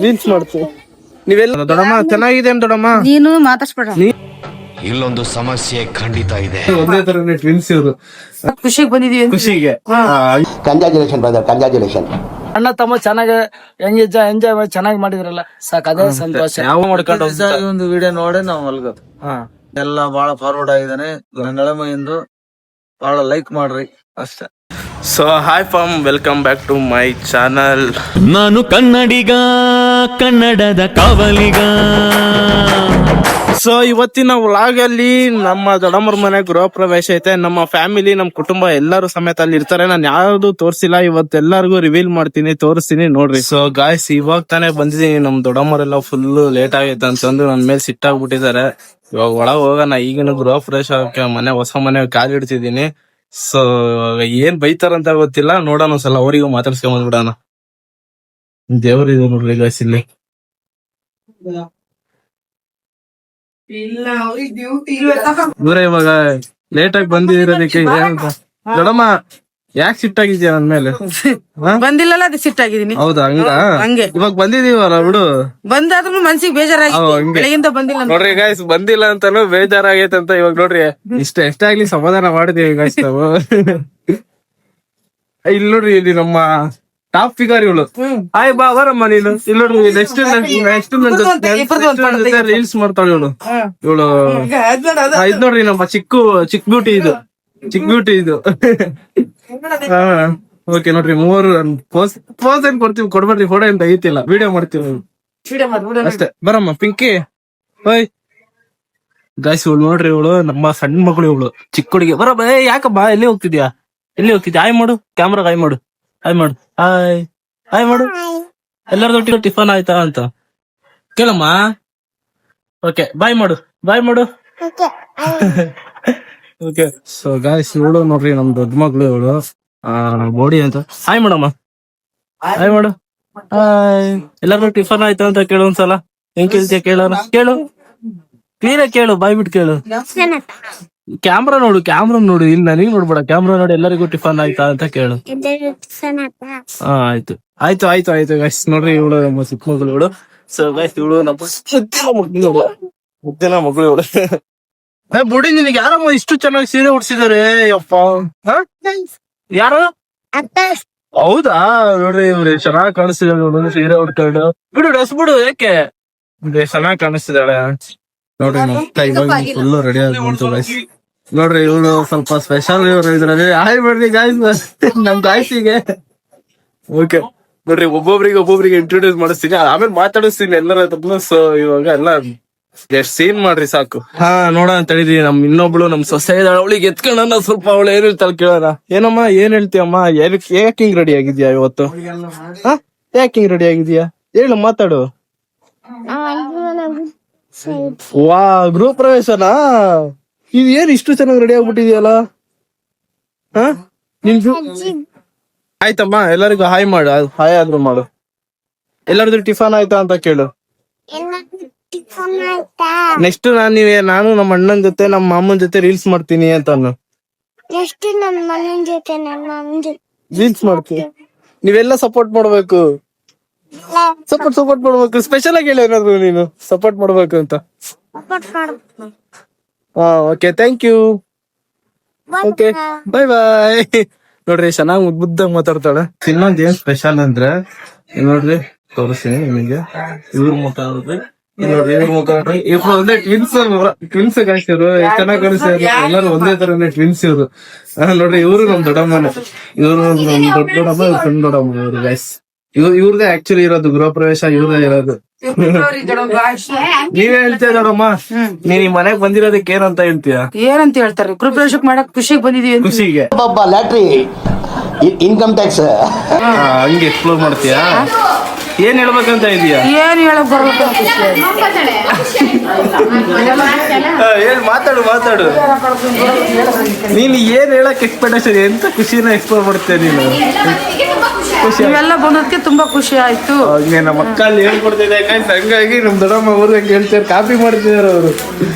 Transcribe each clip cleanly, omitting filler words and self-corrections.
Reels ಮಾಡ್ತೀವಿ ನೀವೆಲ್ಲ ದೊಡ್ಡಮ್ಮ ಚೆನ್ನಾಗಿದೆ ದೊಡ್ಡಮ್ಮ ನೀನು ಮಾತಾಡ್ಸ್ಬೇಡ. ಇಲ್ಲೊಂದು ಸಮಸ್ಯೆ ಖಂಡಿತ ಇದೆ. ಒಂದೇ ತರನೇ ಟ್ವಿನ್ಸ್ ಇವರು. ಖುಷಿಗೆ ಬಂದಿದೀವಿ. ಖುಷಿಗೆ ಕಂಗ್ರಾಚುಲೇಷನ್ ಬ್ರದರ್, ಕಂಗ್ರಾಚುಲೇಷನ್. ಅಣ್ಣ ತಮ್ಮ ಚೆನ್ನಾಗಿ ಎಂಜಾಯ್ ಚೆನ್ನಾಗಿ ಮಾಡಿದ್ರಲ್ಲ ಸಾಕು, ಅದೇ ಸಂತೋಷ. ಯಾವ ಮಾಡ್ಕೊಂಡು ಒಂದು ವಿಡಿಯೋ ನೋಡಿ ನಾವು ಮಲ್ಗೋದು. ಎಲ್ಲ ಬಹಳ ಫಾರ್ವರ್ಡ್ ಆಗಿದ್ದಾನೆ ನಳಮೈಂದು, ಬಹಳ ಲೈಕ್ ಮಾಡ್ರಿ ಅಷ್ಟೇ. So hi farm, welcome back to my channel. ನಾನು ಕನ್ನಡಿಗ, ಕನ್ನಡದ ಕಾವಲಿಗ. ಸೊ ಇವತ್ತಿನ ವ್ಲಾಗ್ ಅಲ್ಲಿ ನಮ್ಮ ದೊಡ್ಡಮ್ಮರ ಮನೆ ಗೃಹ ಪ್ರವೇಶ ಐತೆ. ನಮ್ಮ ಫ್ಯಾಮಿಲಿ, ನಮ್ಮ ಕುಟುಂಬ ಎಲ್ಲರೂ ಸಮೇತ ಅಲ್ಲಿ ಇರ್ತಾರೆ. ನಾನು ಯಾವ್ದು ತೋರ್ಸಿಲ್ಲ, ಇವತ್ತು ಎಲ್ಲರಿಗೂ ರಿವೀಲ್ ಮಾಡ್ತೀನಿ, ತೋರಿಸ್ತೀನಿ ನೋಡ್ರಿ. ಸೊ ಗಾಯ್ಸ್, ಇವಾಗ ತಾನೇ ಬಂದಿದ್ದೀನಿ. ನಮ್ ದೊಡ್ಡಮ್ಮರೆಲ್ಲ ಫುಲ್ ಲೇಟ್ ಆಗೈತೆ ಅಂತಂದು ನನ್ ಮೇಲೆ ಸಿಟ್ಟಾಗ್ಬಿಟ್ಟಿದ್ದಾರೆ. ಇವಾಗ ಒಳಗ್ ಹೋಗೋಣ. ಈಗಿನ ಗೃಹ ಪ್ರವೇಶ ಮನೆ, ಹೊಸ ಮನೆ ಕಾಲಿಡ್ತಿದ್ದೀನಿ. ಸೊ ಏನ್ ಬೈತಾರಂತ ಗೊತ್ತಿಲ್ಲ, ನೋಡೋಣ ಒಂದ್ಸಲ ಅವರಿಗೂ ಮಾತಾಡ್ಸ್ಕೊಂಡ್ ಬಂದ್ಬಿಡೋಣ. ದೇವ್ರಿದೆ ನೋಡ್ರಿ ಗಾಯ್ಸ್ ಇಲ್ಲಿ. ಇವ್ರೆ ಇವಾಗ ಲೇಟ್ ಆಗಿ ಬಂದಿರೋದಕ್ಕೆ ಏನಂತ ದೊಡ್ಡಮ್ಮ ಯಾಕೆ ಸಿಟ್ಟಾಗಿದ್ಯಾ ನನ್ ಮೇಲೆ? ಬಂದಿಲ್ಲಲ್ಲ ಅದು ಸಿಟ್ಟಾಗಿದ್ದೀನಿ. ಹೌದಾ? ಹಂಗೆ ಇವಾಗ ಬಂದಿದೀವಲ್ಲ ಬಿಡು. ಬಂದಾದ್ರೂ ಮನ್ಸಿಗೆ ಬೇಜಾರಾಗಿ ಬೆಳಗಿಂದ ಬಂದಿಲ್ಲ ನೋಡ್ರಿ ಗಾಯ್ಸ್, ಬಂದಿಲ್ಲ ಅಂತಾನು ಬೇಜಾರಾಗೈತೆ ಅಂತ. ಇವಾಗ ನೋಡ್ರಿ ಎಷ್ಟಾಗ್ಲಿ ಸಮಾಧಾನ ಮಾಡಿದೀವಿ ಗಾಯ್ಸ್ ನಾವು. ಇಲ್ಲಿ ನೋಡ್ರಿ, ಇಲ್ಲಿ ನಮ್ಮ ಟಾಪ್ ಫಿಗರ್ ಇವಳು. ಆಯ್ ಬಾ ಬರಮ್ಮ ನೀನು. ಇಲ್ಲಿ ನೋಡ್ರಿ, ನೆಕ್ಸ್ಟ್ ರೀಲ್ಸ್ ಮಾಡ್ತಾಳೆ ಇವಳು. ಇದ್ ನೋಡ್ರಿ ನಮ್ಮ ಚಿಕ್ಕ ಬ್ಯೂಟಿ ಇದು. ಓಕೆ ನೋಡ್ರಿ, ಮೂವರು ಪೋಸ್ ಏನ್ ಕೊಡ್ತೀವಿ, ಕೊಡ್ಬೇಡ್ರಿ, ಫೋಟೋ ಏನ್ ತೆಗಿತಿಲ್ಲ, ವಿಡಿಯೋ ಮಾಡ್ತೀವಿ ಅಷ್ಟೇ. ಬರಮ್ಮ ಪಿಂಕಿ. ಹೋಯ್ ಗಾಯ್ಸ್, ಇವಳು ನೋಡ್ರಿ, ಇವಳು ನಮ್ಮ ಸಣ್ಣ ಮಗಳು, ಇವಳು ಚಿಕ್ಕ ಹುಡುಗಿ. ಬರಮ್ಮ. ಯಾಕಮ್ಮ ಎಲ್ಲಿ ಹೋಗ್ತಿದ್ಯಾ? ಆಯ್ ಮಾಡು, ಕ್ಯಾಮ್ರಾಗ ಆಯ್ ಮಾಡು. ಹಾಯ್ ಮಾಡು. ಎಲ್ಲರದೊಟ್ಟಿಗೆ ಟಿಫನ್ ಆಯ್ತಾ ಅಂತ ಕೇಳಮ್ಮ. ಓಕೆ, ಬಾಯ್ ಮಾಡು. ಓಕೆ. ಸೊ ಗಾಯ್ಸ್, ಇವಳು ನೋಡ್ರಿ ನಮ್ ದೊಡ್ಡ ಮಗಳು, ಇವಳು ಬೋಡಿ ಅಂತ. ಹಾಯ್ ಮಾಡಮ್ಮ, ಹಾಯ್ ಮಾಡು. ಎಲ್ಲರೂ ಟಿಫನ್ ಆಯ್ತಾ ಅಂತ ಕೇಳು ಒಂದ್ಸಲ. ಹೆಂಗ್ ಕೇಳ್ತೀಯ ಕೇಳೋಣ? ಕೇಳು, ಕ್ಲೀನ್ ಆಗಿ ಕೇಳು, ಬಾಯ್ ಬಿಟ್ಟು ಕೇಳು. ಕ್ಯಾಮ್ರಾ ನೋಡು, ಇಲ್ಲಿ ನನಗೆ ನೋಡ್ಬೇಡ, ಕ್ಯಾಮ್ರಾ ನೋಡಿ. ಎಲ್ಲರಿಗೂ ಟಿಫನ್ ಆಯ್ತಾ ಅಂತ ಕೇಳು. ಆಯ್ತು ಗೈಸ್. ನೋಡ್ರಿ, ಇವಳು ನಮ್ಮ ಚಿಕ್ಕ ಮಗಳು ಇವಳು. ಸೊ ಗೈಸ್, ಇವಳು ನಮ್ಮ ಮುದ್ದಿನ ಮಗಳು ಇವಳು. ಬುಡಿ, ನಿನಗೆ ಯಾರಮ್ಮ ಇಷ್ಟು ಚೆನ್ನಾಗಿ ಸೀರೆ ಉಡ್ಸಿದಾರೆ? ಯಪ್ಪ, ಯಾರು? ಹೌದಾ? ನೋಡ್ರಿ, ಇವ್ರಿ ಚೆನ್ನಾಗಿ ಕಾಣಿಸ್ತಿದ್ದಾಳೆ ಸೀರೆ ಉಡ್ಕೊಂಡು. ಬಿಡು, ಡ್ರೆಸ್ ಬಿಡು, ಯಾಕೆ? ಚೆನ್ನಾಗಿ ಕಾಣಿಸ್ತಿದ್ದಾಳೆ ನೋಡ್ರಿ. ಇವಾಗ ಫುಲ್ ರೆಡಿ ಆಗ್ಬಿಡ್ತು ಗೈಸ್. ನೋಡ್ರಿ, ಇವಳು ಸ್ವಲ್ಪ ಸ್ಪೆಷಲ್ ಇದ್ರಲ್ಲಿ. ಹಾಯ್ ಬರ್ರಿ ಗಾಯ್ಸ್, ನಮ್ ಗಾಯ್ಸಿಗೆ. ಓಕೆ ನೋಡ್ರಿ, ಒಬ್ಬೊಬ್ರಿಗೆ ಇಂಟ್ರೊಡ್ಯೂಸ್ ಮಾಡಿಸ್ತೀನಿ, ಆಮೇಲೆ ಮಾತಾಡಿಸ್ತೀನಿ ಎಲ್ಲರ. ಸೊ ಇವಾಗ ಎಲ್ಲ ಸೀನ್ ಮಾಡ್ರಿ ಸಾಕು. ನೋಡೋಣ ತಡೀರಿ. ಇನ್ನೊಬ್ಳು ನಮ್ ಸೊಸೆ ಇದ್ದಾಳೆ, ಅವಳಿಗೆ ಎತ್ಕೊಳ್ಳೋಣ ಸ್ವಲ್ಪ. ಅವಳು ಏನ್ ಹೇಳ್ತಾಳೆ ಕೇಳೋಣ. ಏನಮ್ಮ, ಏನ್ ಹೇಳ್ತೀಯಮ್ಮ? ಯಾಕೆ ಹಿಂಗ್ ರೆಡಿ ಆಗಿದ್ಯಾ ಇವತ್ತು? ಯಾಕೆ ಹಿಂಗ್ ರೆಡಿ ಆಗಿದ್ಯಾ ಹೇಳು, ಮಾತಾಡು. ವಾ, ಗೃಹ ಪ್ರವೇಶನಾ? ಇದು ಏನ್ ಇಷ್ಟು ಚೆನ್ನಾಗಿ ರೆಡಿ ಆಗ್ಬಿಟ್ಟಿದ್ಯಲ್ಲ? ಆಯ್ತಮ್ಮ, ಎಲ್ಲರಿಗೂ ಹಾಯ್ ಮಾಡು. ಹಾಯ್ ಆದ್ರೂ ಮಾಡು. ಎಲ್ಲರದು ಟಿಫನ್ ಆಯ್ತಾ ಅಂತ ಕೇಳು. ನೆಕ್ಸ್ಟ್ ನಾನು ನಮ್ಮ ಅಣ್ಣನ ಜೊತೆ, ನಮ್ಮ ಮಾಮನ ಜೊತೆ ರೀಲ್ಸ್ ಮಾಡ್ತೀನಿ ಅಂತ. ರೀಲ್ಸ್ ಮಾಡ್ತೀನಿ, ನೀವೆಲ್ಲ ಸಪೋರ್ಟ್ ಮಾಡ್ಬೇಕು. ಸ್ಪೆಷಲ್ ಆಗಿ ಹೇಳಿ ಏನಾದ್ರು ನೀನು ಸಪೋರ್ಟ್ ಮಾಡ್ಬೇಕು ಅಂತ. Okay, thank you. Okay, bye. ನೋಡ್ರಿ, ಚೆನ್ನಾಗಿ ಮುದ್ದಾಗಿ ಮಾತಾಡ್ತಾಳೆ. ಇನ್ನೊಂದ್ ಏನ್ ಸ್ಪೆಷಲ್ ಅಂದ್ರೆ ನೋಡ್ರಿ, ತೋರಿಸ್ತೀನಿ ನಿಮಗೆ. ಇವ್ರ ಮುಖ ನೋಡ್ರಿ, ನೋಡ್ರಿ ಇವ್ರ ಮುಖ ನೋಡ್ರಿ. ಇವ್ರು ಒಂದೇ ಟ್ವಿನ್ಸ್ ಕಾಣಿಸ್ತಿರು, ಚೆನ್ನಾಗಿ ಕಾಣಿಸ್ತಾರೆ. ಎಲ್ಲರೂ ಒಂದೇ ತರನೇ ಟ್ವಿನ್ಸ್ ಇವ್ರು. ನೋಡ್ರಿ, ಇವ್ರು ನಮ್ ದೊಡ್ಡಮ್ಮನೆ. ಇವ್ರು ನಮ್ ದೊಡ್ಡಮ್ಮ, ಇವ್ರು ಸಣ್ಣ ದೊಡ್ಡಮ್ಮ. ಇವ್ರು ಗೈಸ್, ಇವ್ರದೇ ಆಕ್ಚುಲಿ ಇರೋದು ಗೃಹ ಪ್ರವೇಶ, ಇವ್ರದೇ ಇರೋದು. ನೀವೇ ಹೇಳ್ತೀಯ ದೊಡ್ಡಮ್ಮ, ನೀನ್ ಈ ಮನೆಗ್ ಬಂದಿರೋದಕ್ಕೆ ಏನಂತ ಹೇಳ್ತೀಯ? ಏನಂತ ಹೇಳ್ತಾರೆ? ಗೃಹ ಪ್ರವೇಶಕ್ಕೆ ಮಾಡಕ್ ಖುಷಿಗೆ ಬಂದಿದೀವಿ. ಖುಷಿಗೆ ಲ್ಯಾಟ್ರಿ, ಇನ್ಕಮ್ ಟ್ಯಾಕ್ಸ್ ಹಂಗೆ ಎಕ್ಸ್ಪ್ಲೋರ್ ಮಾಡ್ತೀಯಾ? ಏನ್ ಹೇಳ್ಬೇಕಂತ ಇದೀಯಾ? ಏನ್ ಹೇಳಕ್ ಬರ್ಬೇಕು? ಮಾತಾಡು. ನೀನ್ ಏನ್ ಹೇಳಕ್ ಎಕ್ಸ್ಪೆಕ್ಟೇಷನ್, ಎಂತ ಖುಷಿನ ಎಕ್ಸ್ಪ್ಲೋರ್ ಮಾಡ್ತೀಯ ನೀನು? ನೀವೆಲ್ಲ ಬಂದದಕ್ಕೆ ತುಂಬಾ ಖುಷಿ ಆಯ್ತು. ಹಂಗೆ ನಮ್ಮ ಅಕ್ಕಲ್ಲಿ ಹೇಳ್ಕೊಡ್ತಿದ್ದೆ, ಹಂಗಾಗಿ ನಮ್ ದೊಡ್ಡಮ್ಮ ಅವ್ರು ಹೆಂಗ್ ಹೇಳ್ತಾರೆ, ಕಾಪಿ ಮಾಡ್ತಿದಾರೆ ಅವರು.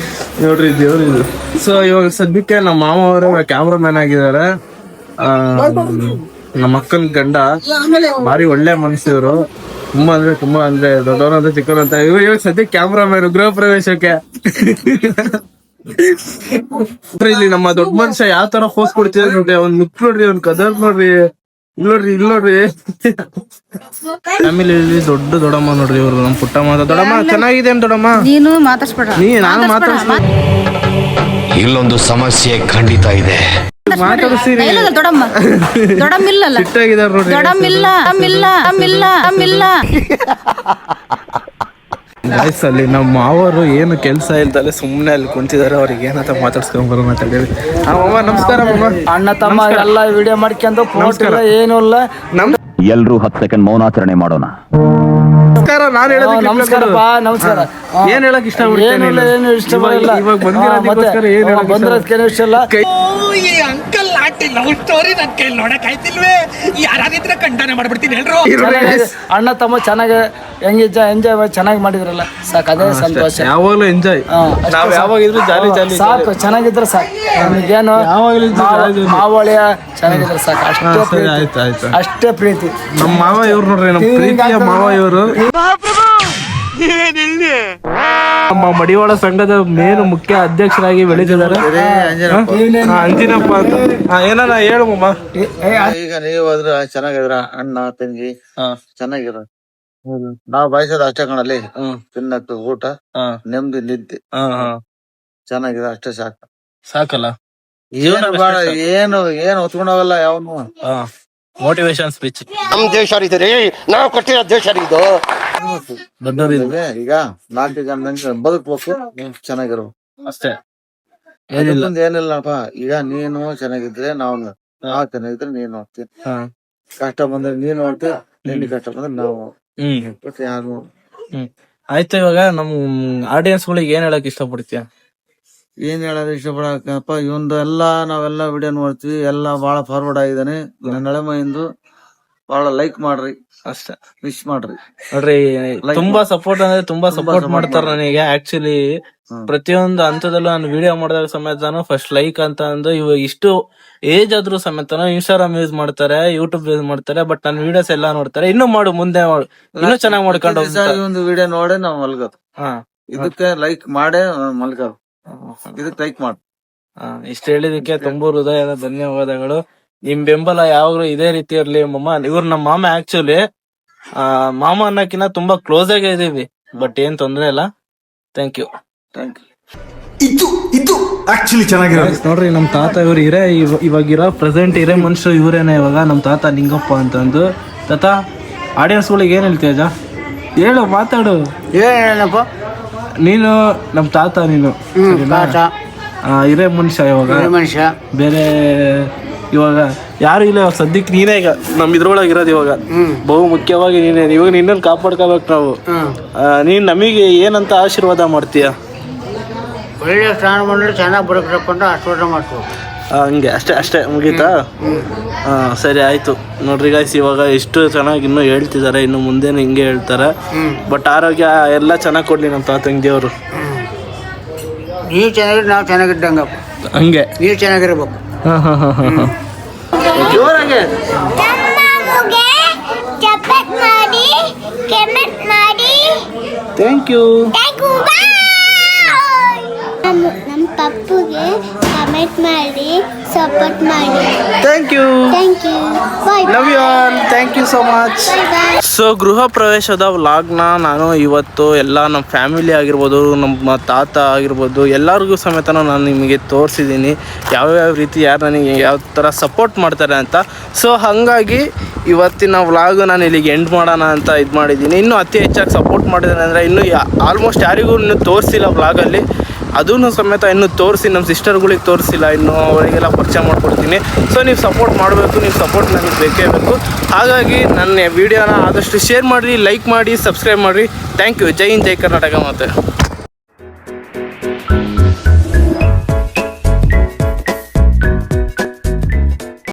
ನೋಡ್ರಿ ದೇವ್ರಿದು. ಸೊ ಇವಾಗ ಸದ್ಯಕ್ಕೆ ನಮ್ಮ ಮಾಮ ಅವರು ಕ್ಯಾಮ್ರಾ ಮ್ಯಾನ್ ಆಗಿದ್ದಾರೆ. ನಮ್ಮ ಅಕ್ಕನ ಗಂಡ ಭಾರಿ ಒಳ್ಳೆ ಮನುಷ್ಯರು. ತುಂಬಾ ಅಂದ್ರೆ ದೊಡ್ಡವರಂತ ಚಿಕ್ಕವರಂತ. ಇವಾಗ ಸದ್ಯ ಕ್ಯಾಮ್ರಾಮನ್ ಗೃಹ ಪ್ರವೇಶಕ್ಕೆ ಇಲ್ಲಿ ನಮ್ಮ ದೊಡ್ಡ ಮನುಷ್ಯ ಯಾವ ತರ ಪೋಸ್ ಕೊಡ್ತಿದ್ದಾರೆ ನೋಡ್ರಿ. ಅವ್ನ್ ಲುಕ್ ನೋಡ್ರಿ, ಅವ್ನ್ ಕದರ್ ನೋಡ್ರಿ, ಇಲ್ಲಿ ನೋಡ್ರಿ. ಫ್ಯಾಮಿಲಿಯಲ್ಲಿ ದೊಡ್ಡಮ್ಮ ನೋಡ್ರಿ ಇವ್ರು. ನಮ್ ಪುಟ್ಟಮ್ಮ. ದೊಡ್ಡಮ್ಮ ಚೆನ್ನಾಗಿದೆ ದೊಡ್ಡಮ್ಮ. ನೀನು ಮಾತಾಡ್ಸ್ಬೇಡ. ನಾನು ಮಾತಾಡ್ತೀನಿ. ಇಲ್ಲೊಂದು ಸಮಸ್ಯೆ ಖಂಡಿತ ಇದೆ. ಮಾತಾಡಿಸ್ತೀನಿ. ದೊಡಮ್ಮ ದೊಡಮ್ಮಿಲ್ಲಲ್ಲ. ಸಿಟ್ಟಾಗಿದಾರ ನೋಡ್ರಿ. ದೊಡಮ್ಮಿಲ್ಲ. ಗಾಯ್ಸ್, ಅಲ್ಲಿ ನಮ್ಮ ಮಾವರು ಏನು ಕೆಲಸ ಇಲ್ದಲೆ ಸುಮ್ಮನೆ ಅಲ್ಲಿ ಕುಂತಿದ್ದಾರೆ. ಅವ್ರಿಗೆ ಏನಂತ ಮಾತಾಡ್ಸ್ಕೊಂಡ್ ಮಾತಾಡಿ. ಅಮ್ಮ ನಮಸ್ಕಾರ. ಅಣ್ಣ ತಮ್ಮ ಎಲ್ಲ ವಿಡಿಯೋ ಮಾಡ್ಕೊಂಡು ಫೋಟೋ ಇಲ್ಲ ಏನು ಇಲ್ಲ. ಎಲ್ರೂ 10 ಸೆಕೆಂಡ್ ಮೌನಾಚರಣೆ ಮಾಡೋಣ. ನಮಸ್ಕಾರ. ನಾನು ಹೇಳೋದಕ್ಕೆ ನಮಸ್ಕಾರಪ್ಪ. ನಮಸ್ಕಾರ. ಏನ್ ಹೇಳಕ್ ಇಷ್ಟ ಏನಿಲ್ಲ, ಏನು ಇಷ್ಟ ಬರಲ್ಲ. ಇವಾಗ ಬಂದಿರೋದಕ್ಕೋಸ್ಕರ ಏನ್ ಹೇಳಕ್ ಬಂದಿರೋದಕ್ಕೇನು ಇಷ್ಟ ಇಲ್ಲ. ಅಣ್ಣ ತಮ್ಮ ಚೆನ್ನಾಗಿ ಎಂಜಾಯ್ ಚೆನ್ನಾಗಿ ಮಾಡಿದ್ರಲ್ಲ ಸಾಕು, ಅದೇ ಸಂತೋಷ. ಯಾವಾಗ್ಲೂ ಎಂಜಾಯ್. ನಾವ್ ಯಾವಾಗಿದ್ರು ಜಾಲಿ ಸಾಕು, ಚೆನ್ನಾಗಿದ್ರೆ ಸಾಕು. ನಮಗೇನು ಮಾವಳಿಯ ಚೆನ್ನಾಗಿದ್ರೆ ಸಾಕು, ಅಷ್ಟೇ ಪ್ರೀತಿ. ನಮ್ಮ ಮಾವ ಇವ್ರು ನೋಡ್ರಿ, ನಮ್ಮ ಪ್ರೀತಿಯ ಮಾವ ಇವರು. ನಮ್ಮ ಮಡಿವಾಳ ಸಂಘದ ಮೇನ್ ಮುಖ್ಯ ಅಧ್ಯಕ್ಷರಾಗಿ ಬೆಳೀತಿದ್ದಾರೆ ಅಂಜಿನಪ್ಪ ಅಂತ. ಏನಾರ ಹೇಳುಮ್ಮ. ಈಗ ನೀವಾದ್ರ ಚೆನ್ನಾಗಿದ್ರ ಅಣ್ಣ ತಂಗಿ ಚೆನ್ನಾಗಿರ. ನಾವ್ ಬಯಸೋದು ಅಷ್ಟೇ ಕಣಲ್ಲಿ. ತಿನ್ನಕ್ಕೆ ಊಟ, ನೆಮ್ಮದಿ ನಿದ್ದೆ ಚೆನ್ನಾಗಿದೆ, ಅಷ್ಟೇ ಸಾಕು. ಸಾಕಲ್ಲ. ಏನು ಬೇಡ, ಏನು ಹೊತ್ಕೊಂಡೋಗಲ್ಲ ಯಾವನು. Motivation speech. ನಮ್ ದೇಶ ರೀ, ನಾವು ಕೊಟ್ಟಿರೋ ದೇಶ ಇದು. ಈಗ 4 ಜನ ಬದುಕ್ಬೇಕು, ಚೆನ್ನಾಗಿರೋ ಅಷ್ಟೇ. ಏನಿಲ್ಲಪ್ಪ. ಈಗ ನೀನು ಚೆನ್ನಾಗಿದ್ರೆ ನಾವ್ ಚೆನ್ನಾಗಿದ್ರೆ ನೀನ್ ನೋಡ್ತೀನಿ. ಕಷ್ಟ ಬಂದ್ರೆ ನೀನ್ ನೋಡ್ತೀವಿ, ನಿನ್ಗೆ ಕಷ್ಟ ಬಂದ್ರೆ ನಾವು. ಯಾರು ಆಯ್ತು. ಇವಾಗ ನಮ್ ಆಡಿಯನ್ಸ್ ಗಳಿಗೆ ಏನ್ ಹೇಳಕ್ ಇಷ್ಟಪಡ್ತೀಯ? ಏನ್ ಹೇಳೋದು ಇಷ್ಟಪಡಕಪ್ಪ, ಇವಂದು ಎಲ್ಲಾ ನಾವೆಲ್ಲಾ ವಿಡಿಯೋ ನೋಡ್ತೀವಿ. ಎಲ್ಲಾ ಬಾಳ ಫಾರ್ವರ್ಡ್ ಆಗಿದಾನೆ. ನಳೆಮೈಂದು ಬಾಳ ಲೈಕ್ ಮಾಡ್ರಿ, ಅಷ್ಟೇ. ವಿಶ್ ಮಾಡ್ರಿ ನೋಡ್ರಿ. ತುಂಬಾ ಸಪೋರ್ಟ್ ಅಂದ್ರೆ ತುಂಬಾ ಸಪೋರ್ಟ್ ಮಾಡ್ತಾರ ನನಗೆ. ಆಕ್ಚುಲಿ ಪ್ರತಿಯೊಂದು ಹಂತದಲ್ಲೂ ನಾನು ವಿಡಿಯೋ ಮಾಡಿದಾಗ ಸಮೇತನು ಫಸ್ಟ್ ಲೈಕ್ ಅಂತ ಅಂದು ಇವಾಗ ಇಷ್ಟು ಏಜ್ ಆದ್ರೂ ಸಮೇತನು ಇನ್ಸ್ಟಾಗ್ರಾಮ್ ಯೂಸ್ ಮಾಡ್ತಾರೆ, ಯೂಟ್ಯೂಬ್ ಯೂಸ್ ಮಾಡ್ತಾರೆ. ಬಟ್ ನನ್ನ ವಿಡಿಯೋಸ್ ಎಲ್ಲಾ ನೋಡ್ತಾರೆ. ಇನ್ನೂ ಮಾಡು, ಮುಂದೆ ಮಾಡು, ಇನ್ನೂ ಚೆನ್ನಾಗಿ ಮಾಡ್ಕೊಂಡು ಈ ಒಂದು ವಿಡಿಯೋ ನೋಡೇ ನಾವ್ ಮಲ್ಗೋದು. ಇದಕ್ಕೆ ಲೈಕ್ ಮಾಡೇ ಮಲ್ಗೋದು. ಇದಕ್ಕೆ ಲೈಕ್ ಮಾಡು. ಇಷ್ಟ ಹೇಳಿದಕ್ಕೆ ತುಂಬಾ ಹೃದಯದ ಧನ್ಯವಾದಗಳು. ನಿಮ್ ಬೆಂಬಲ ಯಾವಾಗ್ಲೂ ಇದೇ ರೀತಿ ಇರ್ಲಿ ಮಮ್ಮ. ಇವ್ರು ನಮ್ಮ ಮಾಮ. ಆಕ್ಚುಲಿ ಮಾಮ ಅನ್ನಕ್ಕಿಂತ ತುಂಬಾ ಕ್ಲೋಸ್ ಆಗೇ ಇದೀವಿ. ಬಟ್ ಏನ್ ತೊಂದ್ರೆ ಇಲ್ಲ. Thank you. ಇದು ಆಕ್ಚುಲಿ ಚೆನ್ನಾಗಿರೋದು. ನೋಡ್ರಿ, ನಮ್ ತಾತ ಇವ್ರು ಇವಾಗಿರೋ ಪ್ರೆಸೆಂಟ್ ಇರೇ ಮನುಷ್ಯರು ಇವ್ರೇನೆ. ಇವಾಗ ನಮ್ ತಾತ ನಿಂಗಪ್ಪ ಅಂತಂದು. ತಾತ, ಆಡಿಯನ್ಸ್ ಗಳಿಗೆ ಏನ್ ಹೇಳ್ತೀಯ? ಹೇಳು, ಮಾತಾಡು. ಏನಪ್ಪ ನೀನು ನಮ್ ತಾತ, ನೀನು ಇರೇ ಮನುಷ್ಯ. ಇವಾಗ ಬೇರೆ ಇವಾಗ ಯಾರು ಇಲ್ಲ. ಸದ್ಯಕ್ಕೆ ನೀನೇ ಈಗ ನಮ್ ಇದ್ರೊಳಗೆ ಇರೋದು. ಇವಾಗ ಬಹು ಮುಖ್ಯವಾಗಿ ನೀನೇ. ಇವಾಗ ನಿನ್ನನ್ನು ಕಾಪಾಡ್ಕೋಬೇಕು ನಾವು. ನೀನ್ ನಮಗೆ ಏನಂತ ಆಶೀರ್ವಾದ ಮಾಡ್ತೀಯ? ಒಳ್ಳೆ ಸ್ಥಾನ ಬಂದ್ರೆ ಚೆನ್ನಾಗಿ ಬರಬೇಕು ಅಂತ ಆಶೀರ್ವಾದ ಮಾಡ್ತೀವಿ. ಹಂಗೆ ಅಷ್ಟೇ ಮುಗೀತಾ? ಸರಿ, ಆಯ್ತು. ನೋಡ್ರಿ ಗಾಯ್ಸ್, ಇವಾಗ ಎಷ್ಟು ಚೆನ್ನಾಗಿ ಇನ್ನೂ ಹೇಳ್ತಿದ್ದಾರೆ. ಇನ್ನು ಮುಂದೇನು ಹಿಂಗೆ ಹೇಳ್ತಾರೆ. ಬಟ್ ಆರೋಗ್ಯ ಎಲ್ಲ ಚೆನ್ನಾಗಿ ಕೊಡ್ಲಿ ನಮ್ಮ ತಾತಂಗೆ ದೇವ್ರು. ನೀವು ಚೆನ್ನಾಗಿದ್ರೆ ನಾವು ಚೆನ್ನಾಗಿದ್ದಂಗಪ್ಪ. ಹಂಗೆ ನೀವು ಚೆನ್ನಾಗಿರ್ಬೇಕು. ಜೋರಾಗೆ ಥ್ಯಾಂಕ್ ಯು. ನಮ್ಮ ಪಪ್ಪುಗೆ ಕಮೆಂಟ್ ಮಾಡಿ, ಸಪೋರ್ಟ್ ಮಾಡಿ. Thank you. Love you all. Thank you so much. So ಗೃಹ ಪ್ರವೇಶದ ವ್ಲಾಗ್ನ ನಾನು ಇವತ್ತು ಎಲ್ಲ ನಮ್ಮ ಫ್ಯಾಮಿಲಿ ಆಗಿರ್ಬೋದು, ನಮ್ಮ ತಾತ ಆಗಿರ್ಬೋದು, ಎಲ್ಲರಿಗೂ ಸಮೇತ ನಾನು ನಿಮಗೆ ತೋರಿಸಿದ್ದೀನಿ ಯಾವ್ಯಾವ ರೀತಿ ಯಾರು ನನಗೆ ಯಾವ ಥರ ಸಪೋರ್ಟ್ ಮಾಡ್ತಾರೆ ಅಂತ. ಸೊ ಹಾಗಾಗಿ ಇವತ್ತಿನ ವ್ಲಾಗ್ ನಾನು ಇಲ್ಲಿಗೆ ಎಂಡ್ ಮಾಡೋಣ ಅಂತ ಇದು ಮಾಡಿದ್ದೀನಿ. ಇನ್ನೂ ಅತಿ ಹೆಚ್ಚಾಗಿ ಸಪೋರ್ಟ್ ಮಾಡಿದ್ದೇನೆ ಅಂದರೆ ಇನ್ನೂ ಆಲ್ಮೋಸ್ಟ್ ಯಾರಿಗೂ ಇನ್ನೂ ತೋರಿಸಿಲ್ಲ ವ್ಲಾಗಲ್ಲಿ. ಅದೂ ಸಮೇತ ಇನ್ನೂ ತೋರಿಸಿ ನಮ್ಮ ಸಿಸ್ಟರ್ಗಳಿಗೆ ತೋರಿಸಿಲ್ಲ, ಇನ್ನೂ ಅವರಿಗೆಲ್ಲ ಪರಿಚಯ ಮಾಡಿಕೊಡ್ತೀನಿ. ಸೊ ನೀವು ಸಪೋರ್ಟ್ ಮಾಡಬೇಕು, ನೀವು ಸಪೋರ್ಟ್ ನನಗೆ ಬೇಕೇ ಬೇಕು. ಹಾಗಾಗಿ ನನ್ನ ವಿಡಿಯೋನ ಆದಷ್ಟು ಶೇರ್ ಮಾಡಿರಿ, ಲೈಕ್ ಮಾಡಿ, ಸಬ್ಸ್ಕ್ರೈಬ್ ಮಾಡಿರಿ. Thank you. ಜೈ ಹಿಂದ್, ಜೈ ಕರ್ನಾಟಕ. ಮತ್ತೆ